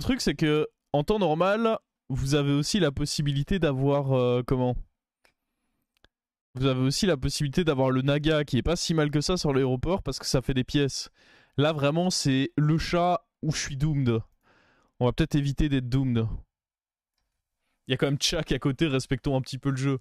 Le truc, c'est que en temps normal, vous avez aussi la possibilité d'avoir comment? Vous avez aussi la possibilité d'avoir le Naga qui est pas si mal que ça sur l'aéroport parce que ça fait des pièces. Là, vraiment, c'est le chat où je suis doomed. On va peut-être éviter d'être doomed. Il y a quand même Chak à côté, respectons un petit peu le jeu.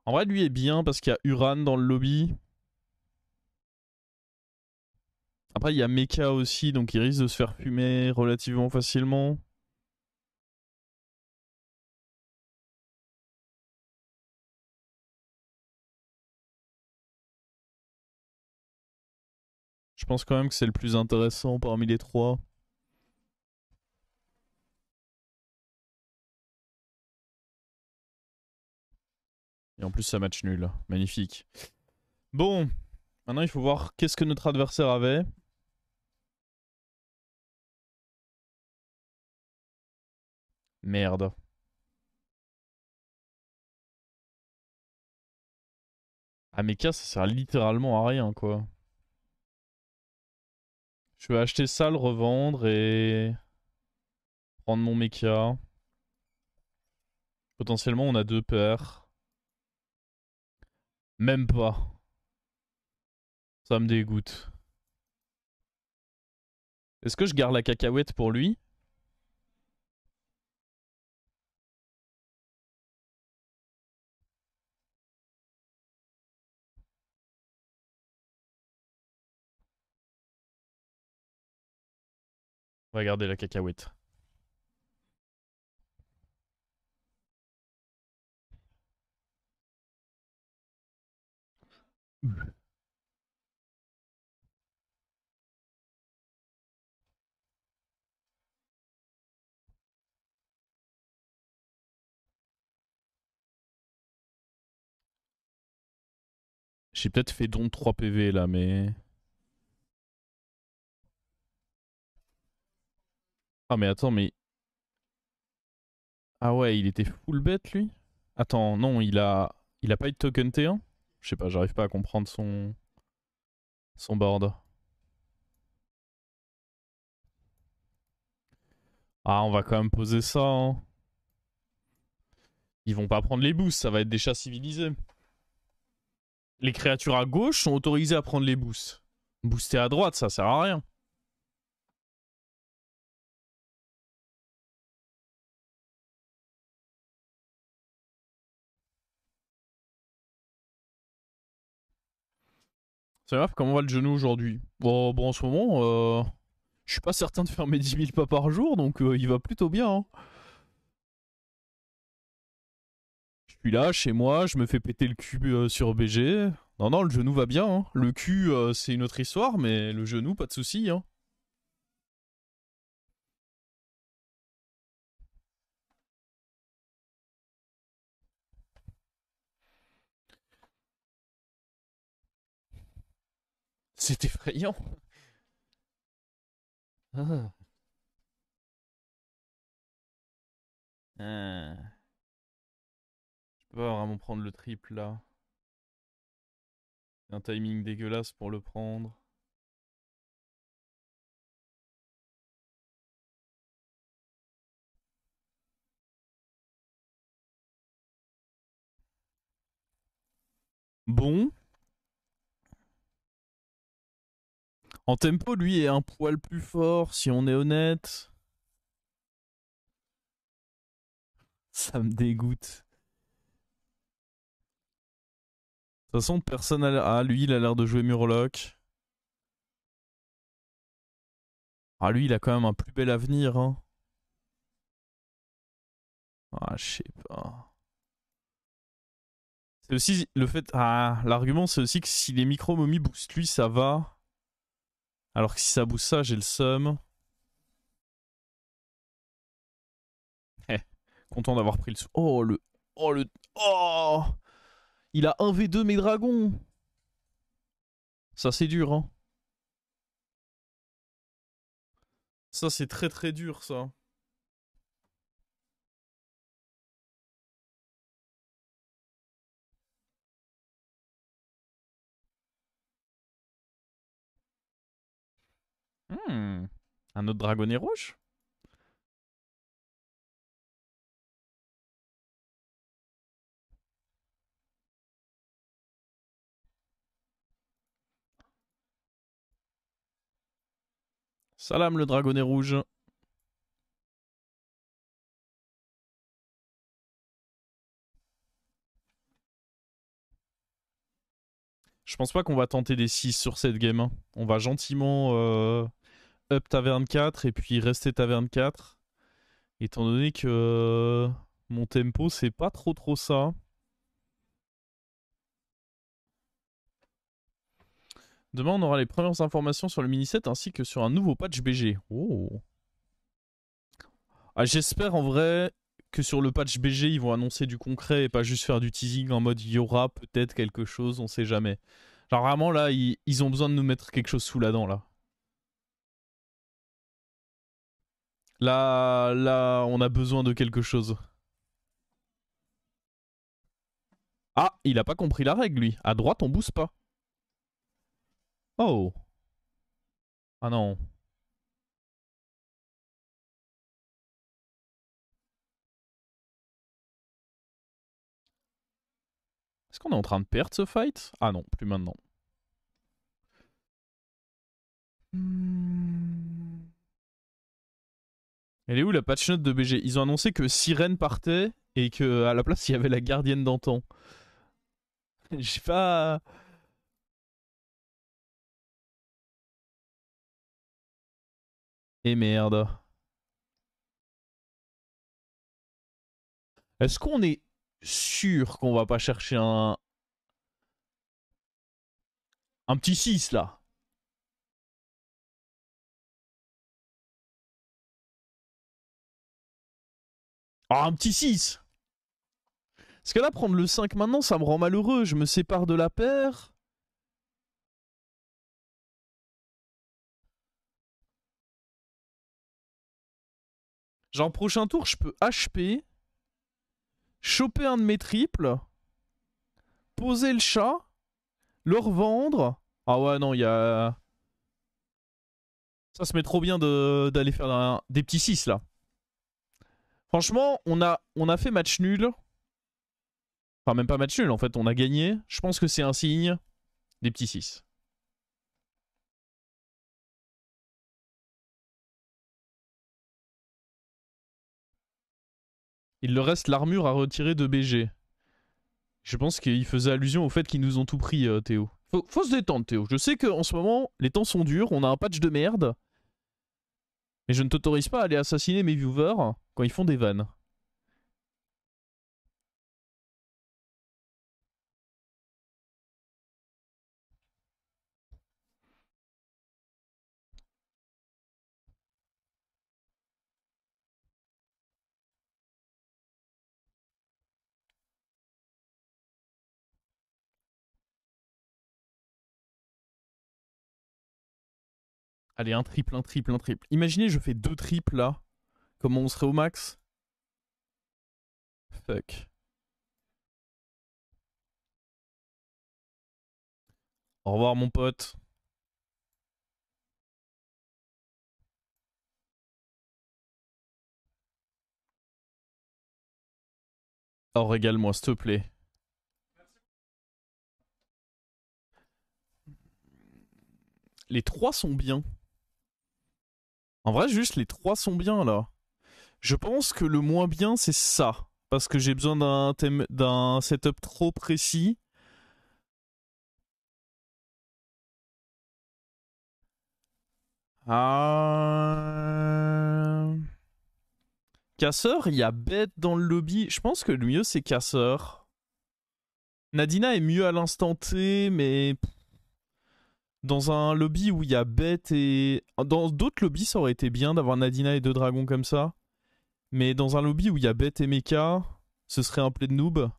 En vrai, lui est bien parce qu'il y a Uran dans le lobby. Après, il y a Mecha aussi, donc il risque de se faire fumer relativement facilement. Je pense quand même que c'est le plus intéressant parmi les trois. Et en plus, ça match nul. Magnifique. Bon, maintenant il faut voir qu'est-ce que notre adversaire avait. Merde. Ah, Mecha, ça sert littéralement à rien, quoi. Je vais acheter ça, le revendre et prendre mon Mecha. Potentiellement, on a deux paires. Même pas. Ça me dégoûte. Est-ce que je garde la cacahuète pour lui? On va garder la cacahuète. J'ai peut-être fait don de 3 PV là, mais... Ah mais attends, mais... Ah ouais, il était full bête lui? Attends, non, il a... Il a pas eu de token T1? Je sais pas, j'arrive pas à comprendre son board. Ah, on va quand même poser ça, hein. Ils vont pas prendre les boosts, ça va être des chats civilisés. Les créatures à gauche sont autorisées à prendre les boosts. Booster à droite, ça sert à rien. C'est grave, comment va le genou aujourd'hui? Bon, en ce moment, je suis pas certain de faire mes 10 000 pas par jour, donc il va plutôt bien, hein. Je suis là, chez moi, je me fais péter le cul sur BG. Non, non, le genou va bien, hein. Le cul, c'est une autre histoire, mais le genou, pas de soucis, hein. C'est effrayant. Ah. Ah. Je peux pas vraiment prendre le triple là. Un timing dégueulasse pour le prendre. Bon. En tempo, lui est un poil plus fort, si on est honnête. Ça me dégoûte. De toute façon, personne a... Ah, lui, il a l'air de jouer Murloc. Ah, lui, il a quand même un plus bel avenir, hein. Ah, je sais pas. C'est aussi le fait... Ah, l'argument, c'est aussi que si les micro-momies boostent lui, ça va. Alors que si ça booste ça, j'ai le seum. Eh, content d'avoir pris le... Oh, le... Oh, le... Oh, il a 1v2 mes dragons. Ça c'est dur, hein. Ça c'est très très dur, ça. Hmm. Un autre dragonnet rouge? Salam le dragonnet rouge. Je pense pas qu'on va tenter des 6 sur cette game, hein. On va gentiment up taverne 4 et puis rester taverne 4. Étant donné que mon tempo c'est pas trop ça. Demain on aura les premières informations sur le mini-set ainsi que sur un nouveau patch BG. Oh. Ah, j'espère en vrai que sur le patch BG ils vont annoncer du concret et pas juste faire du teasing en mode il y aura peut-être quelque chose, on sait jamais. Genre vraiment là ils ont besoin de nous mettre quelque chose sous la dent là. Là on a besoin de quelque chose. Ah, il a pas compris la règle lui. À droite on booste pas. Oh. Ah non. Est-ce qu'on est en train de perdre ce fight? Ah non, plus maintenant. Elle est où la patch note de BG? Ils ont annoncé que Sirène partait et que à la place il y avait la gardienne d'antan. J'ai pas. Et merde. Est-ce qu'on est sûr qu'on va pas chercher un petit 6 là? Ah, un petit 6. Parce que là, prendre le 5 maintenant, ça me rend malheureux. Je me sépare de la paire. Genre, prochain tour, je peux HP, choper un de mes triples, poser le chat, le revendre. Ah ouais, non, il y a. Ça se met trop bien d'aller faire des petits 6 là. Franchement, on a fait match nul. Enfin, même pas match nul en fait, on a gagné. Je pense que c'est un signe des petits 6. Il leur reste l'armure à retirer de BG. Je pense qu'il faisait allusion au fait qu'ils nous ont tout pris, Théo. Faut se détendre, Théo. Je sais qu'en ce moment, les temps sont durs, on a un patch de merde. Mais je ne t'autorise pas à aller assassiner mes viewers quand ils font des vannes. Allez, un triple, un triple, un triple. Imaginez, je fais 2 triples là. Comment on serait au max? Fuck. Au revoir, mon pote. Oh, régale-moi, s'il te plaît. Les 3 sont bien. En vrai, juste les 3 sont bien là. Je pense que le moins bien, c'est ça. Parce que j'ai besoin d'un setup trop précis. Ah. Casseur, il y a bête dans le lobby. Je pense que le mieux, c'est Casseur. Nadina est mieux à l'instant T, mais dans un lobby où il y a bête et. Dans d'autres lobbies, ça aurait été bien d'avoir Nadina et 2 dragons comme ça. Mais dans un lobby où il y a bête et mecha, ce serait un play de noob.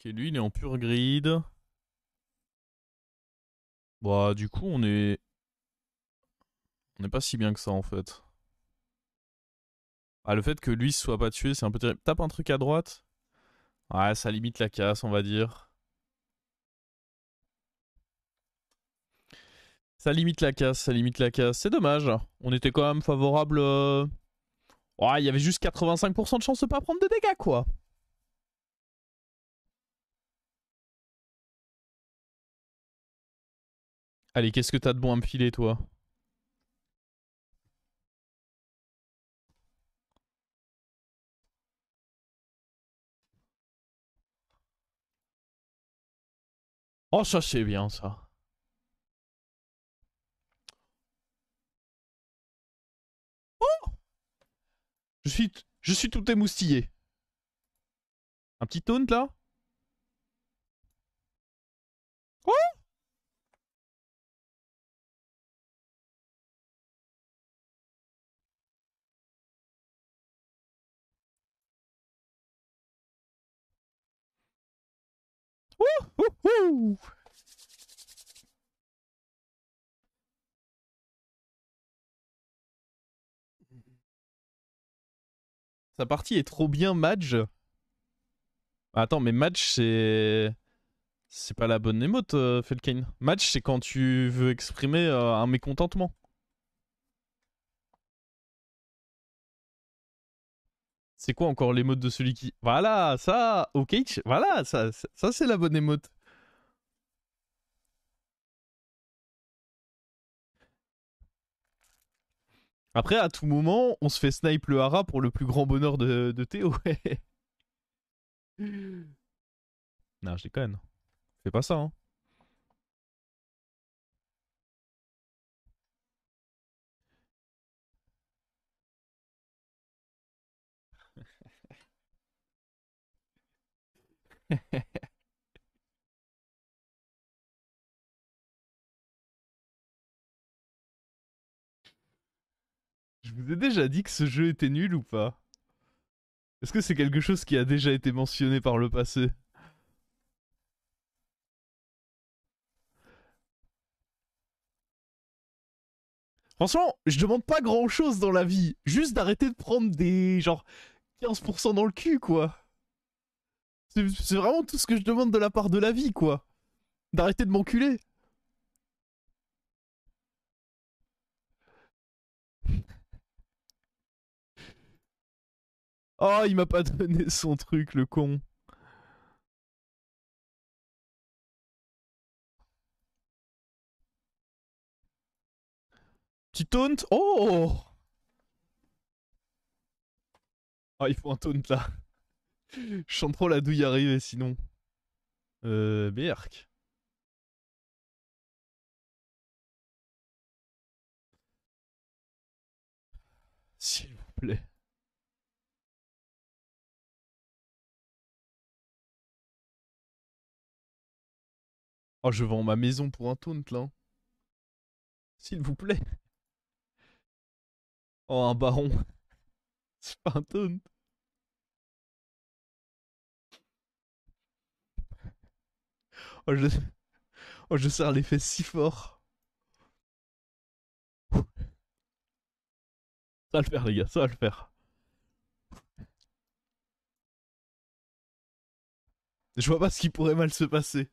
Ok, lui, il est en pure grid. Bah, du coup, on est pas si bien que ça, en fait. Ah, le fait que lui se soit pas tué, c'est un peu terrible. Tape un truc à droite. Ouais, ça limite la casse, on va dire. Ça limite la casse, ça limite la casse. C'est dommage. On était quand même favorable. Ouais, il y avait juste 85% de chance de pas prendre de dégâts, quoi. Allez, qu'est-ce que t'as de bon à me filer, toi? Oh, ça, c'est bien, ça. Je suis tout émoustillé. Un petit taunt, là? Oh. Ouh, ouh. Sa partie est trop bien, Madge. Attends, mais Madge, c'est... C'est pas la bonne émote, Felkane. Madge, c'est quand tu veux exprimer un mécontentement. C'est quoi encore l'émote de celui qui... Voilà, ça, ok, voilà, ça c'est la bonne émote. Après, à tout moment, on se fait snipe le hara pour le plus grand bonheur de Théo. Non, je déconne. Fais pas ça, hein. Je vous ai déjà dit que ce jeu était nul ou pas? Est-ce que c'est quelque chose qui a déjà été mentionné par le passé? Franchement, je demande pas grand chose dans la vie. Juste d'arrêter de prendre des genre 15% dans le cul, quoi. C'est vraiment tout ce que je demande de la part de la vie, quoi. D'arrêter de m'enculer. Oh, il m'a pas donné son truc, le con. Petit taunt. Oh. Ah, il faut un taunt là. Je sens trop la douille arriver sinon. Berk. S'il vous plaît. Oh, je vends ma maison pour un taunt là. S'il vous plaît. Oh, un baron. C'est pas un taunt. Oh, je serre les fesses si fort. Ça va le faire, les gars, ça va le faire. Je vois pas ce qui pourrait mal se passer.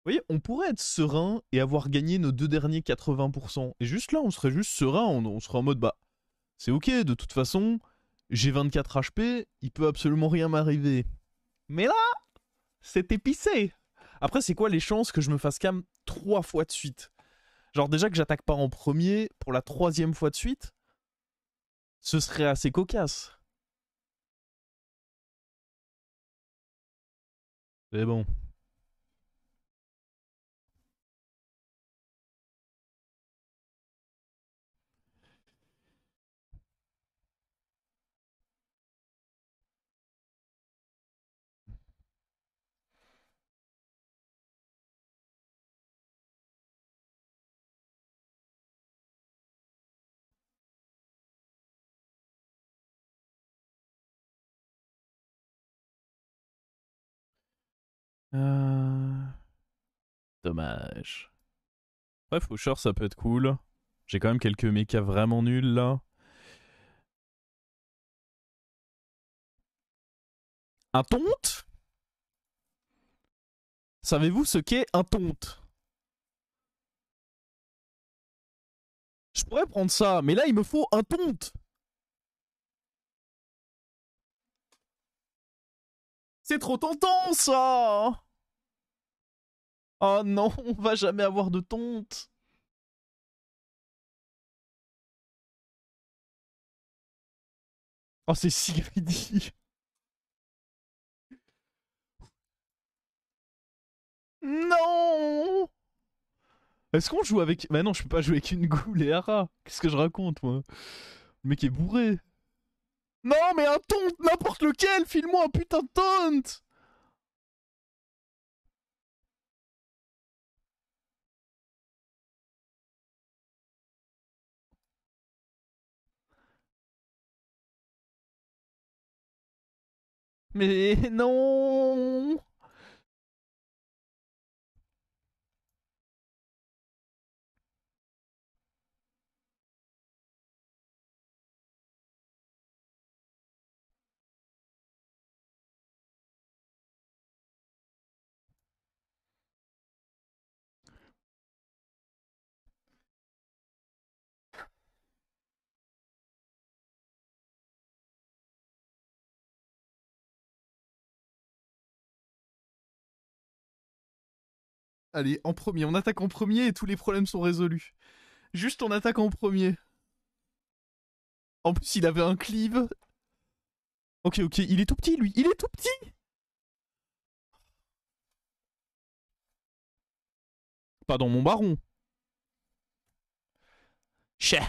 Vous voyez, on pourrait être serein et avoir gagné nos deux derniers 80%. Et juste là, on serait juste serein, on serait en mode bah, c'est ok, de toute façon, j'ai 24 HP, il peut absolument rien m'arriver. Mais là, c'est épicé. Après, c'est quoi les chances que je me fasse cam 3 fois de suite? Genre déjà que j'attaque pas en premier pour la troisième fois de suite, ce serait assez cocasse. Mais bon. Euh... Dommage. Ouais, Faucheur, ça peut être cool. J'ai quand même quelques mechas vraiment nuls là. Un tonte? Savez-vous ce qu'est un tonte? Je pourrais prendre ça, mais là il me faut un tonte. C'est trop tentant ça. Oh non, on va jamais avoir de tonte. Oh, c'est si greedy. Non. Est-ce qu'on joue avec... Bah non, je peux pas jouer avec une goule et Hara. Qu'est-ce que je raconte, moi? Le mec est bourré. Non, mais un taunt, n'importe lequel, file-moi un putain de taunt. Mais non. Allez, en premier, on attaque en premier et tous les problèmes sont résolus. Juste on attaque en premier. En plus, il avait un cleave. Ok, ok, il est tout petit, lui. Il est tout petit. Pas dans mon baron. Chais.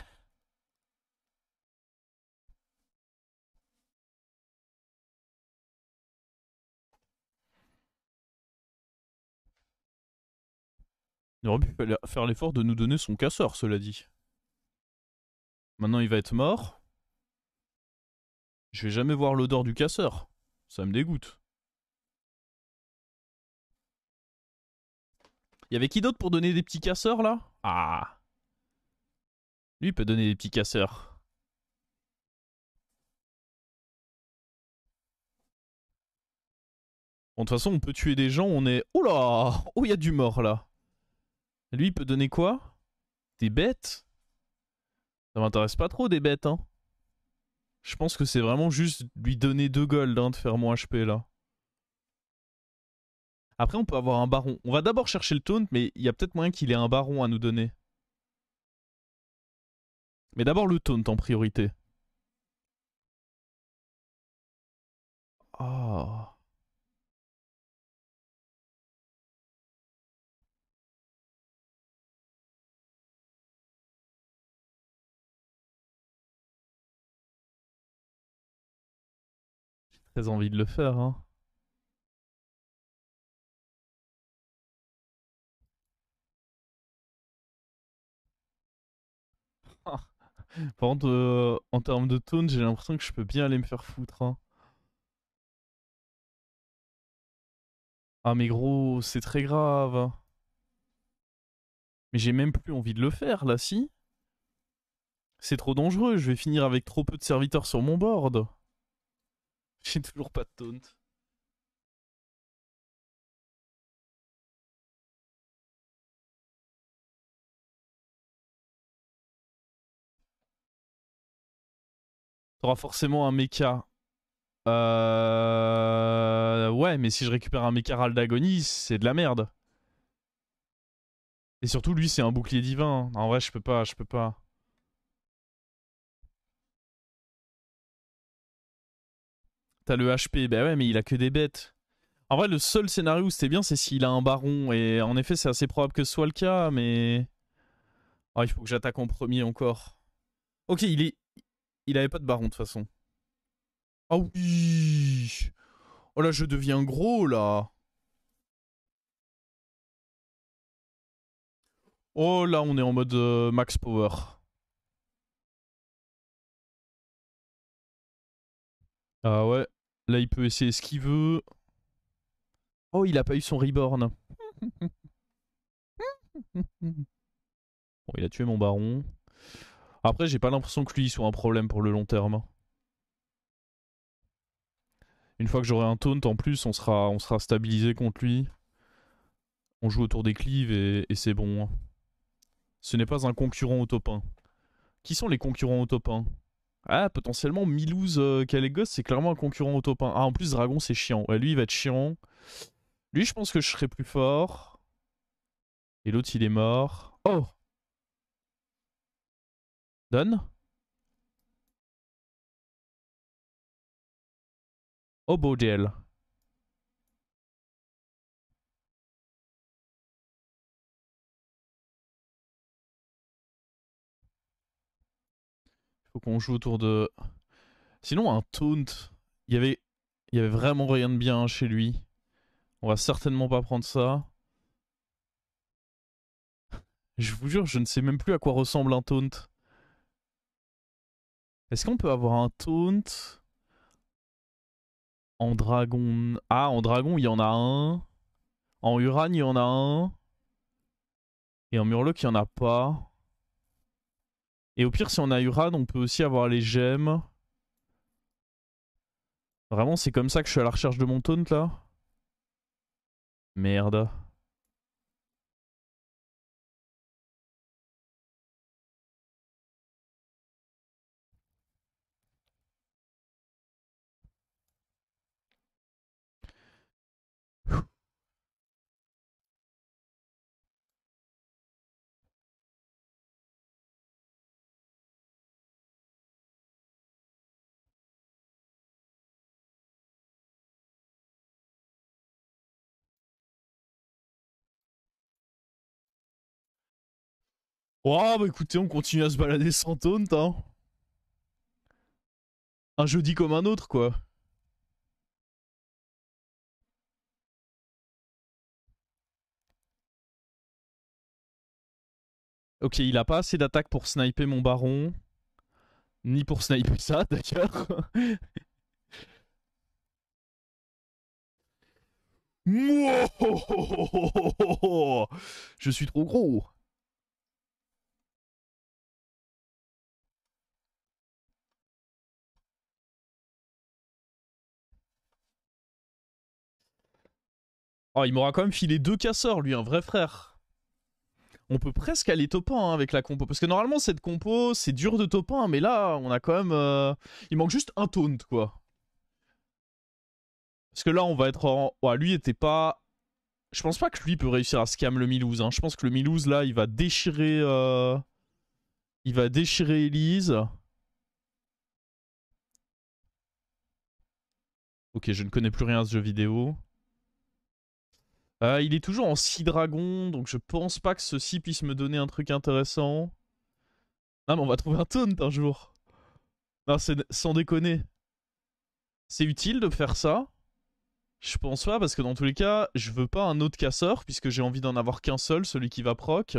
Il aurait pu faire l'effort de nous donner son casseur, cela dit. Maintenant, il va être mort. Je vais jamais voir l'odeur du casseur. Ça me dégoûte. Il y avait qui d'autre pour donner des petits casseurs, là? Ah. Lui, il peut donner des petits casseurs. Bon, de toute façon, on peut tuer des gens, on est... Oula. Oh, il y a du mort, là. Lui, il peut donner quoi? Des bêtes? Ça m'intéresse pas trop, des bêtes, hein. Je pense que c'est vraiment juste lui donner 2 gold, hein, de faire mon HP, là. Après, on peut avoir un baron. On va d'abord chercher le taunt, mais il y a peut-être moyen qu'il ait un baron à nous donner. Mais d'abord le taunt en priorité. Oh. Très envie de le faire, hein. Par contre, en termes de taunt, j'ai l'impression que je peux bien aller me faire foutre, hein. Ah mais gros, c'est très grave. Mais j'ai même plus envie de le faire, là, si? C'est trop dangereux, je vais finir avec trop peu de serviteurs sur mon board. J'ai toujours pas de taunt. T'auras forcément un mecha. Ouais, mais si je récupère un mecha Ral d'agonie, c'est de la merde. Et surtout, lui, c'est un bouclier divin. En vrai, je peux pas, je peux pas. T'as le HP, bah ouais, mais il a que des bêtes. En vrai, le seul scénario où c'était bien, c'est s'il a un baron. Et en effet, c'est assez probable que ce soit le cas, mais... Ah, il faut que j'attaque en premier encore. Ok, il avait pas de baron, de toute façon. Ah oui. Oh là, je deviens gros, là. Oh là, on est en mode max power. Ah ouais. Là, il peut essayer ce qu'il veut. Oh, il a pas eu son reborn. Bon, il a tué mon baron. Après, j'ai pas l'impression que lui soit un problème pour le long terme. Une fois que j'aurai un taunt en plus, on sera stabilisé contre lui. On joue autour des cleaves et c'est bon. Ce n'est pas un concurrent au top 1. Qui sont les concurrents au top 1? Ah, potentiellement Milouz Kalégos, c'est clairement un concurrent au top 1. Ah, en plus, Dragon, c'est chiant. Ouais, lui, il va être chiant. Lui, je pense que je serai plus fort. Et l'autre, il est mort. Oh! Donne? Oh, Bodiel. Faut qu'on joue autour de... Sinon, un taunt. Il y avait, il y avait vraiment rien de bien chez lui. On va certainement pas prendre ça. Je vous jure, je ne sais même plus à quoi ressemble un taunt. Est-ce qu'on peut avoir un taunt en dragon? Ah, en dragon, il y en a un. En Uran, il y en a un. Et en Murloc, il y en a pas. Et au pire, si on a Uran, on peut aussi avoir les gemmes. Vraiment, c'est comme ça que je suis à la recherche de mon taunt, là? Merde. Oh, bah écoutez, on continue à se balader sans taunt, hein. Un jeudi comme un autre, quoi. Ok, il a pas assez d'attaque pour sniper mon baron. Ni pour sniper ça, d'ailleurs. Je suis trop gros. Oh, il m'aura quand même filé 2 casseurs, lui, un vrai frère. On peut presque aller top 1 hein, avec la compo. Parce que normalement, cette compo, c'est dur de top 1. Mais là, on a quand même... Il manque juste un taunt, quoi. Parce que là, on va être en... Ouais, lui était pas... Je pense pas que lui peut réussir à scam le Milouz. Hein. Je pense que le Milouz, là, il va déchirer... Il va déchirer Elise. Ok, je ne connais plus rien à ce jeu vidéo. Il est toujours en 6 dragons, donc je pense pas que ceci puisse me donner un truc intéressant. Ah, mais on va trouver un taunt un jour. Non, sans déconner. C'est utile de faire ça? Je pense pas, parce que dans tous les cas, je veux pas un autre casseur, puisque j'ai envie d'en avoir qu'un seul, celui qui va proc.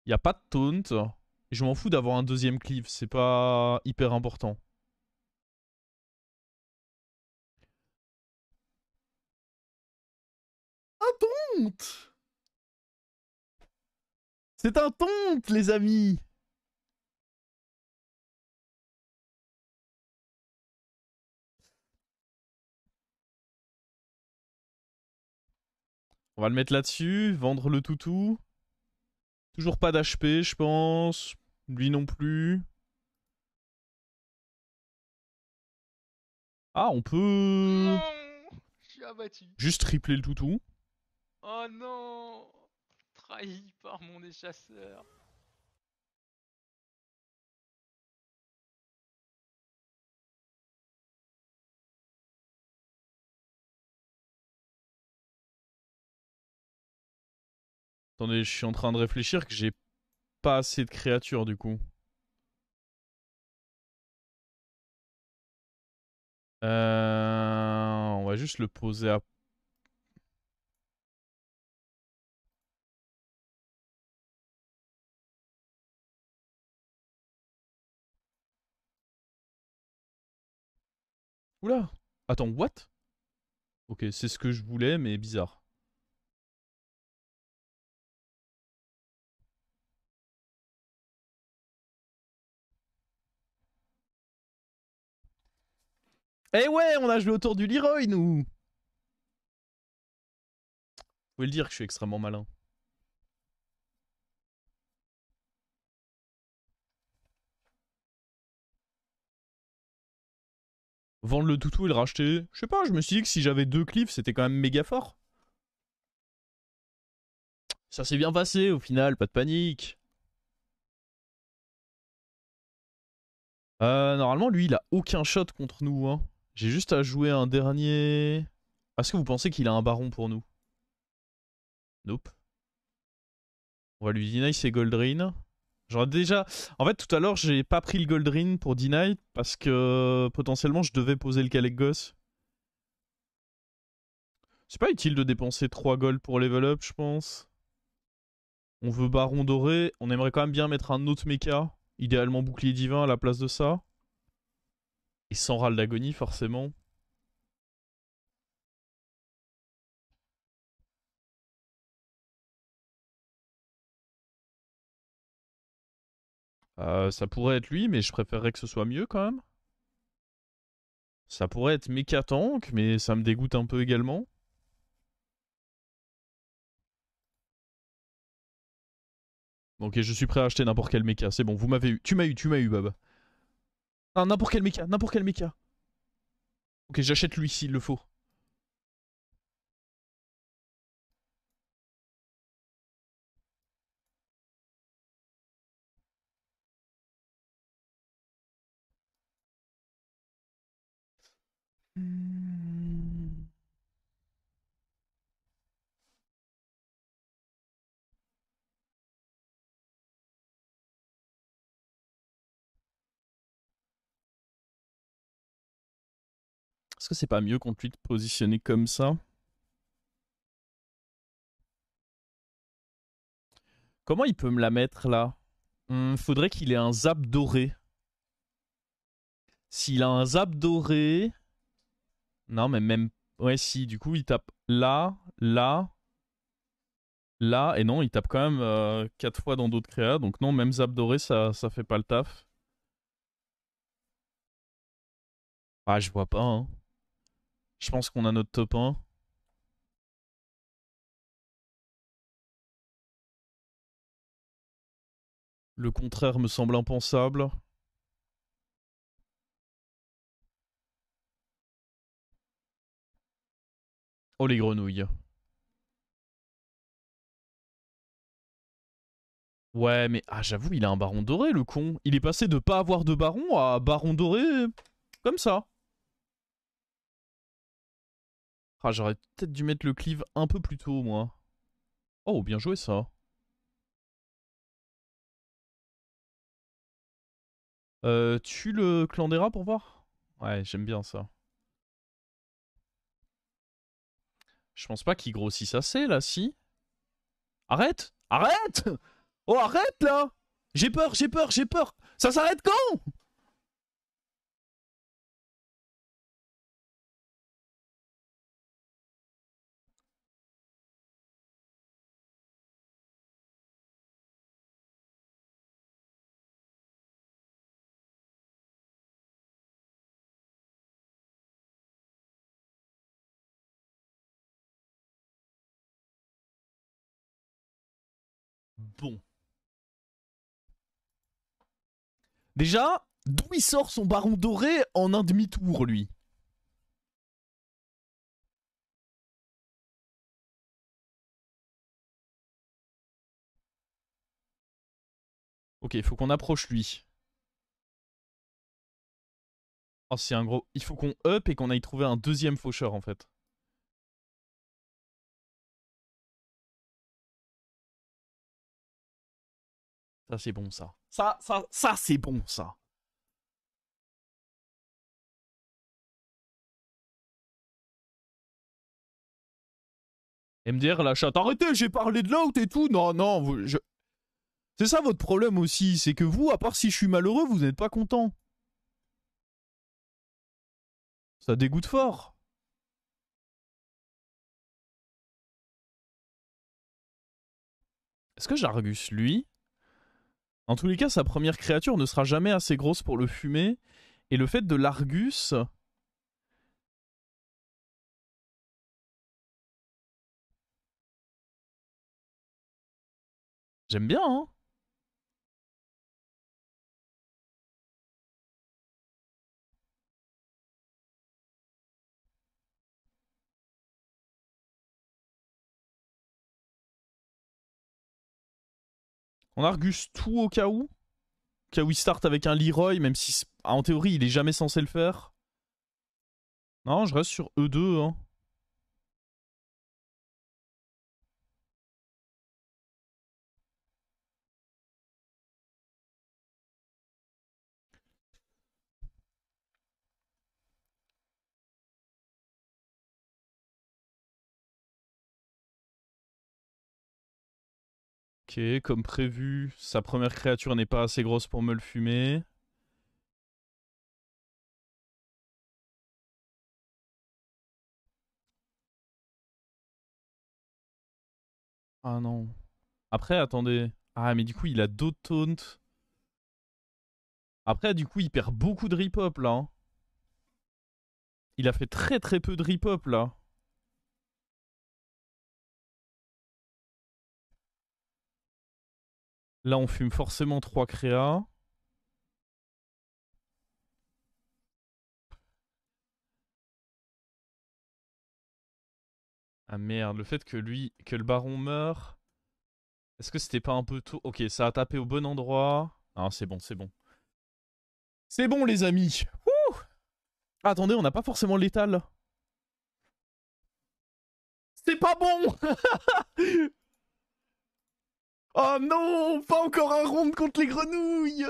Y a pas de taunt. Je m'en fous d'avoir un deuxième cleave, c'est pas hyper important. Un taunt! C'est un taunt, les amis! On va le mettre là-dessus, vendre le toutou. Toujours pas d'HP, je pense. Lui non plus. Ah, on peut... Non, je suis abattu. Juste tripler le toutou. Oh non, trahi par mon déchasseur. Attendez, je suis en train de réfléchir que j'ai pas assez de créatures du coup. On va juste le poser à... Oula! Attends, what? Ok, c'est ce que je voulais, mais bizarre. Eh ouais, on a joué autour du Leroy, nous. Vous pouvez le dire que je suis extrêmement malin. Vendre le toutou et le racheter. Je sais pas, je me suis dit que si j'avais 2 cliffs, c'était quand même méga fort. Ça s'est bien passé au final, pas de panique. Normalement, lui, il a aucun shot contre nous. Hein. J'ai juste à jouer un dernier. Est-ce que vous pensez qu'il a un baron pour nous? Nope. On va lui deny ses Goldrin. J'aurais déjà. En fait, tout à l'heure, j'ai pas pris le Goldrin pour deny parce que potentiellement, je devais poser le Kalekgos. C'est pas utile de dépenser 3 gold pour level up, je pense. On veut baron doré. On aimerait quand même bien mettre un autre mecha. Idéalement bouclier divin à la place de ça. Et sans râle d'agonie, forcément. Ça pourrait être lui, mais je préférerais que ce soit mieux quand même. Ça pourrait être mecha tank, mais ça me dégoûte un peu également. Ok, je suis prêt à acheter n'importe quel mecha. C'est bon, vous m'avez eu. Tu m'as eu, Bab. Ah, n'importe quel mecha, n'importe quel mecha. Ok, j'achète lui s'il le faut. Est-ce que c'est pas mieux contre lui de positionner comme ça? Comment il peut me la mettre là? Faudrait qu'il ait un zap doré. S'il a un zap doré... Non, mais même... Ouais, si, du coup, il tape là, là, là, et non, il tape quand même 4 fois dans d'autres créas, donc non, même zap doré, ça fait pas le taf. Ah, je vois pas, hein. Je pense qu'on a notre top 1. Le contraire me semble impensable. Oh, les grenouilles. Ouais, mais ah, j'avoue, il a un baron doré, le con. Il est passé de pas avoir de baron à baron doré comme ça. Ah, j'aurais peut-être dû mettre le cleave un peu plus tôt, moi. Oh, bien joué ça. Tue le clan des rats pour voir? Ouais, j'aime bien ça. Je pense pas qu'il grossisse assez, là, si. Arrête! Arrête! Oh, arrête, là! J'ai peur, j'ai peur, j'ai peur! Ça s'arrête quand? Bon. Déjà, d'où il sort son baron doré en un demi-tour, lui? Ok, il faut qu'on approche lui. Oh, c'est un gros... Il faut qu'on up et qu'on aille trouver un deuxième faucheur, en fait. Ça, c'est bon, ça. Ça, c'est bon, ça. MDR, la chatte. Arrêtez, j'ai parlé de l'autre et tout. Non, non, c'est ça votre problème aussi. C'est que vous, à part si je suis malheureux, vous n'êtes pas content. Ça dégoûte fort. Est-ce que j'Argus lui? En tous les cas, sa première créature ne sera jamais assez grosse pour le fumer. Et le fait de l'Argus... J'aime bien, hein. On Argus tout au cas où. Au cas où il start avec un Leroy, même si en théorie il est jamais censé le faire. Non, je reste sur E2, hein. Ok, comme prévu, sa première créature n'est pas assez grosse pour me le fumer. Ah non. Après, attendez. Ah, mais du coup, il a d'autres taunts. Après, du coup, il perd beaucoup de rip-hop là, hein. Il a fait très très peu de rip-hop là. Là, on fume forcément 3 créas. Ah merde, le fait que lui, que le baron meurt. Est-ce que c'était pas un peu tôt? Ok, ça a tapé au bon endroit. Ah, c'est bon, c'est bon. C'est bon, les amis. Ouh. Ah, attendez, on n'a pas forcément l'étal. C'est pas bon. Oh non, pas encore un round contre les grenouilles.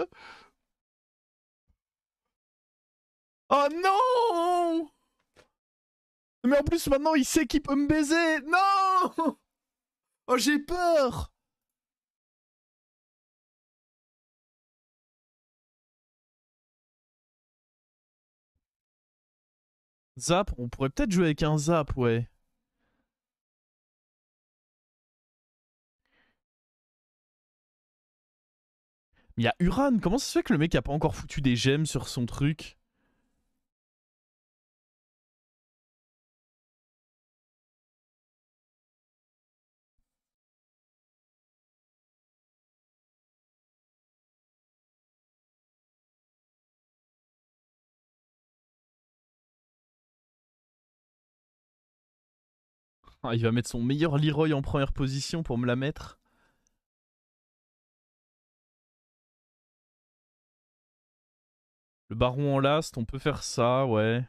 Oh non. Mais en plus, maintenant, il sait qu'il peut me baiser. Non. Oh, j'ai peur. Zap, on pourrait peut-être jouer avec un zap, ouais. Mais il y a Uran, comment ça se fait que le mec a pas encore foutu des gemmes sur son truc? Ah, il va mettre son meilleur Leroy en première position pour me la mettre. Le baron en last, on peut faire ça, ouais.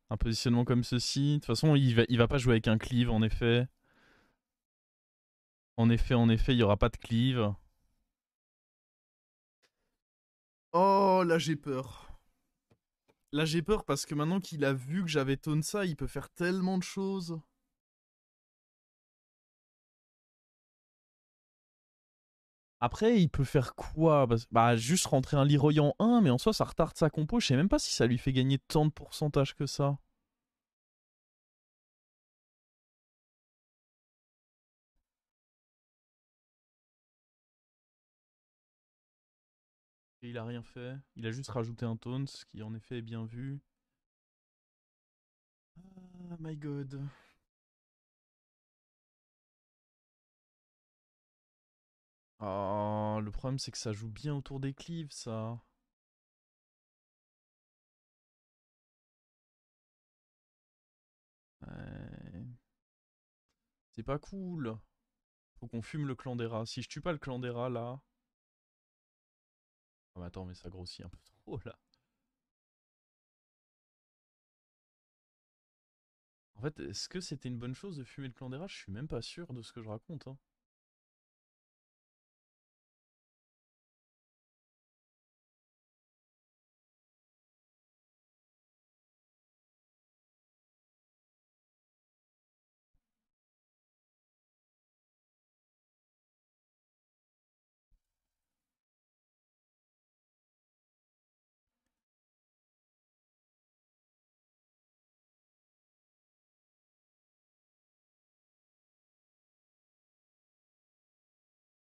Un positionnement comme ceci. De toute façon, il va pas jouer avec un cleave, en effet. En effet, il y aura pas de cleave. Oh, là j'ai peur. Là j'ai peur parce que maintenant qu'il a vu que j'avais Tonsa, il peut faire tellement de choses. Après, il peut faire quoi? Bah, juste rentrer un Leroy en 1, mais en soi, ça retarde sa compo. Je sais même pas si ça lui fait gagner tant de pourcentage que ça. Et il a rien fait. Il a juste rajouté un taunt, ce qui en effet est bien vu. Ah, my god. Oh, le problème, c'est que ça joue bien autour des cleaves, ça. Ouais. C'est pas cool. Faut qu'on fume le clan des rats. Si je tue pas le clan des rats, là... Ah, mais attends, mais ça grossit un peu trop, là. En fait, est-ce que c'était une bonne chose de fumer le clan des rats? Je suis même pas sûr de ce que je raconte, hein.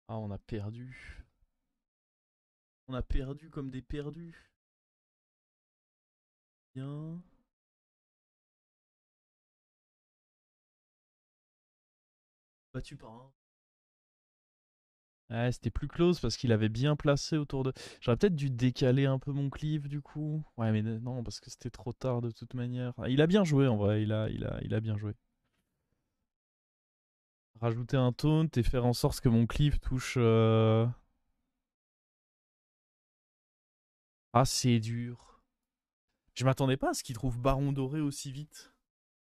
Ah, on a perdu. On a perdu comme des perdus. Bien. Battu par un. Ouais, c'était plus close parce qu'il avait bien placé autour de. J'aurais peut-être dû décaler un peu mon cleave du coup. Ouais, mais non, parce que c'était trop tard de toute manière. Ah, il a bien joué en vrai, il a bien joué. Rajouter un taunt et faire en sorte que mon cleave touche. Ah, c'est dur. Je m'attendais pas à ce qu'il trouve Baron Doré aussi vite.